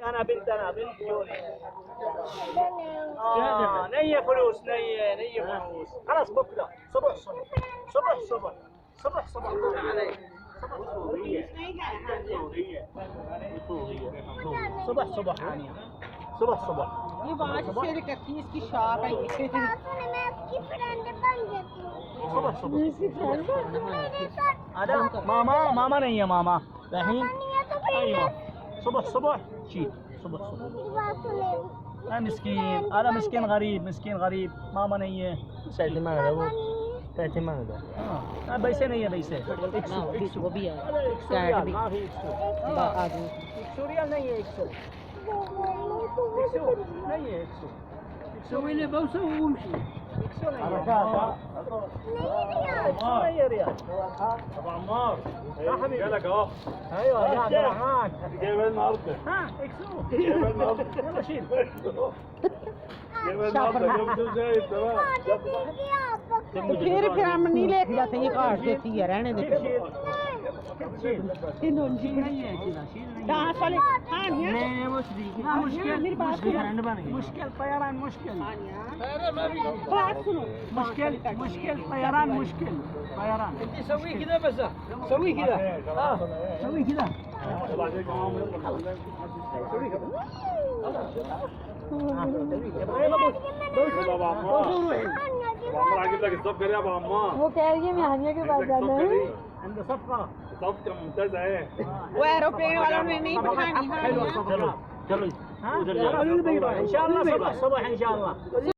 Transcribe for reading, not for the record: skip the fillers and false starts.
انا بنت جوني. نية فلوس، نية فلوس. خلاص بكره صبح صبح صبح صبح صبح صبح صبح صبح هانية صبح صبح. ये बात शेयर करती है इसकी शॉप है ये। मैं आपकी फ्रेंड बन जाती हूँ। صبح صبح هذا ماما नहीं है मामा बहन। ايوه صبح صبح شيل صبح صبح مسكين هذا مسكين غريب ماما नहीं है। पैसे मांग रहा है वो, पैसे मांग रहा है। पैसे नहीं है पैसे। वो भी है रियाल भी ما في 100 आदमी 100 रियाल नहीं है 100 नहीं है 100 سوي له بوسه وامشي 100 नहीं है ريال. ابو عمار يا حبيبي جالك اهو. ايوه يا عبد الرحمن جايبها النهارده. ها اكسو جايبها النهارده. يلا شيل. جايبها النهارده. جبته ازاي تمام. फिर हम नहीं लेके जाते ये काट देती है रहने दे شيل इन्होंने شيل नहीं है كذا شيل नहीं है. डांस वाले हाँ नहीं مشكل مشكل طيران مشكل बात सुनो مشكل طيران مشكل طيران. انت سوي كذا بس، سوي كذا. سوي كذا. ابو عمار هجيب لك الصفقه دي يا ابو عمار. वो कह रही है मैं हानिया के पास जाना है। عنده صفقة. صفقه ممتازه اهي. वो एरोप्लेन वालों ने नहीं पठानी حلوة الصفقة. चलो ها؟ ان شاء الله صبح صبح ان شاء الله.